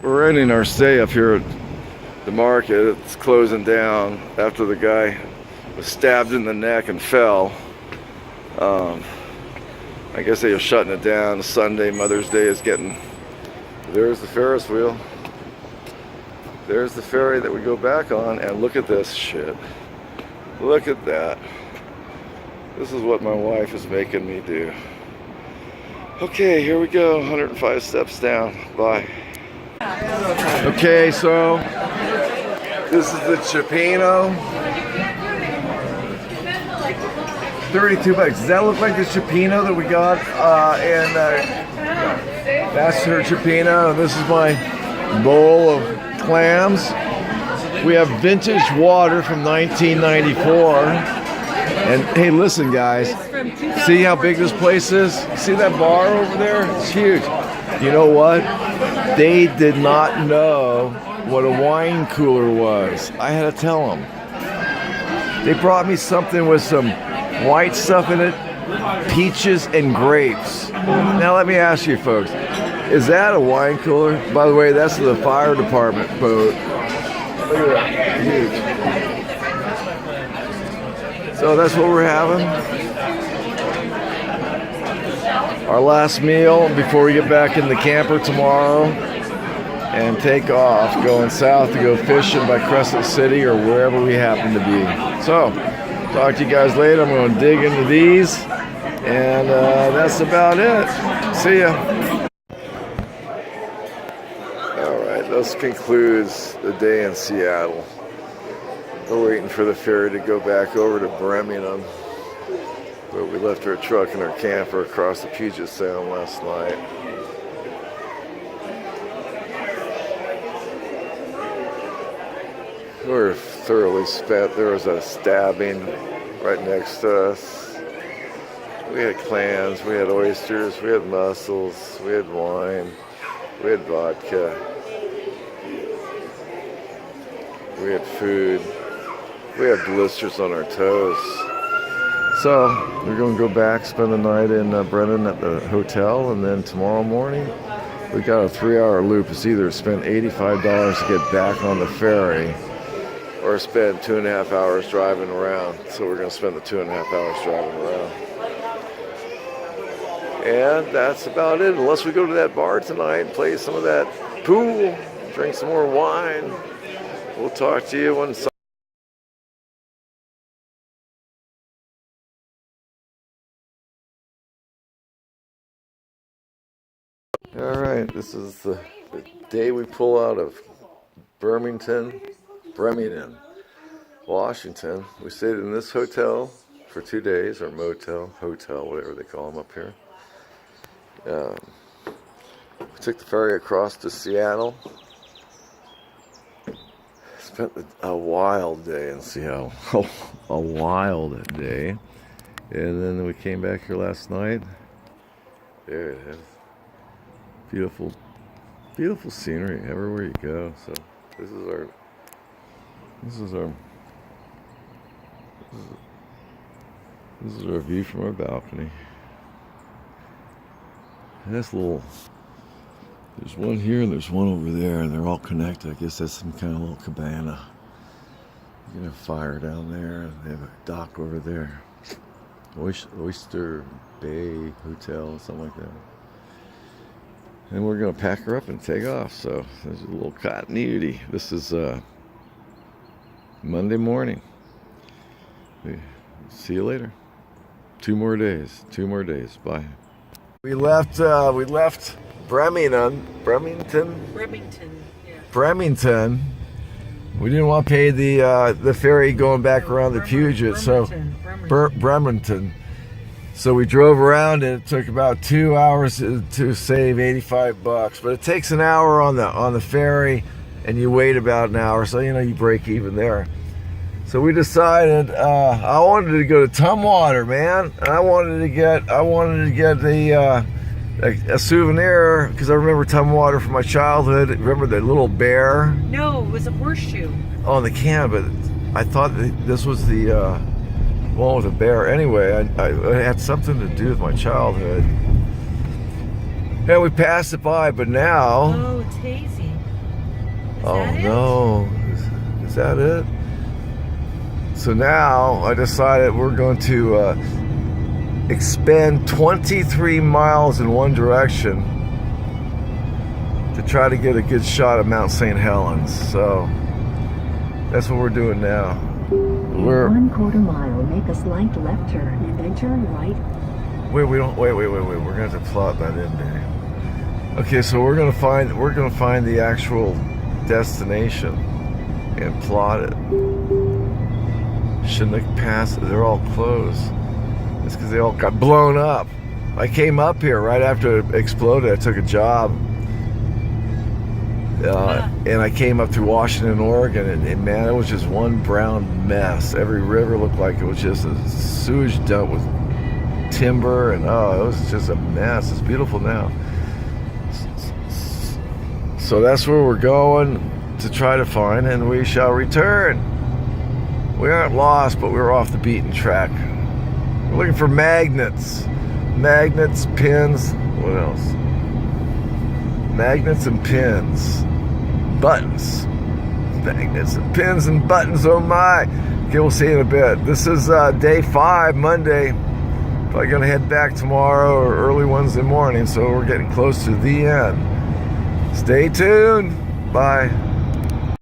We're ending our stay up here at the market. It's closing down after the guy was stabbed in the neck and fell. I guess they are shutting it down. Sunday, Mother's Day is getting... There's the Ferris wheel. There's the ferry that we go back on, and look at this shit. Look at that. This is what my wife is making me do. Okay, here we go. 105 steps down. Bye. Okay, so this is the Chipino. 32 bucks. Does that look like the Chipino that we got? That's her Chipino. And this is my bowl of clams. We have vintage water from 1994. And hey, listen, guys. See how big this place is? See that bar over there? It's huge. You know what? They did not know what a wine cooler was. I had to tell them. They brought me something with some white stuff in it, peaches and grapes. Now let me ask you folks, is that a wine cooler? By the way, that's the fire department boat. Look at that, huge. So that's what we're having. Our last meal before we get back in the camper tomorrow and take off, going south to go fishing by Crescent City or wherever we happen to be. So, talk to you guys later. I'm going to dig into these, and that's about it. See ya. All right, this concludes the day in Seattle. We're waiting for the ferry to go back over to Bremerton. But we left our truck and our camper across the Puget Sound last night. We were thoroughly spent. There was a stabbing right next to us. We had clams, we had oysters, we had mussels, we had wine, we had vodka, we had food, we had blisters on our toes. So we're going to go back, spend the night in Bremerton at the hotel, and then tomorrow morning we got a 3-hour loop. It's either spend $85 to get back on the ferry or spend 2.5 hours driving around. So we're going to spend the 2.5 hours driving around. And that's about it, unless we go to that bar tonight and play some of that pool, drink some more wine. We'll talk to you when Alright, this is the day we pull out of Bremerton, Washington. We stayed in this hotel for 2 days, or motel, hotel, whatever they call them up here. We took the ferry across to Seattle. Spent a wild day in Seattle. A wild day. And then we came back here last night. There it is. Beautiful, beautiful scenery everywhere you go. So this is our view from our balcony. And that's little. There's one here and there's one over there, and they're all connected. I guess that's some kind of little cabana. You can have fire down there, and they have a dock over there. Oyster Bay Hotel, something like that. And we're going to pack her up and take off. So there's a little continuity. This is Monday morning. See you later. 2 more days. Bye. We left Bremerton. Yeah. Bremerton. We didn't want to pay the ferry going back around the Puget, Bremerton. So we drove around, and it took about 2 hours to save $85. But it takes an hour on the ferry, and you wait about an hour, so you break even there. So we decided I wanted to go to Tumwater, man. And I wanted to get a souvenir, because I remember Tumwater from my childhood. Remember the little bear? No, it was a horseshoe. On the can, but I thought this was the one with a bear. Anyway, it had something to do with my childhood. Yeah, we passed it by, but now... Oh, it's hazy. Oh no, is that it? So now I decided we're going to expend 23 miles in one direction to try to get a good shot of Mount St. Helens. So that's what we're doing now. We're 1/4 mile, make a slight left turn and then turn right. Wait. We're gonna have to plot that in there. Okay, so we're gonna find the actual destination and plot it. Chinook Pass, they're all closed. It's because they all got blown up. I came up here right after it exploded. I took a job. And I came up through Washington, Oregon, and man, it was just one brown mess. Every river looked like it was just a sewage dump with timber, and it was just a mess. It's beautiful now. So that's where we're going to try to find, and we shall return. We aren't lost, but we're off the beaten track. We're looking for magnets, pins. What else? Magnets and pins, buttons, magnets and pins and buttons. Oh my! Okay, we'll see you in a bit. This is day 5, Monday. Probably gonna head back tomorrow or early Wednesday morning. So we're getting close to the end. Stay tuned. Bye.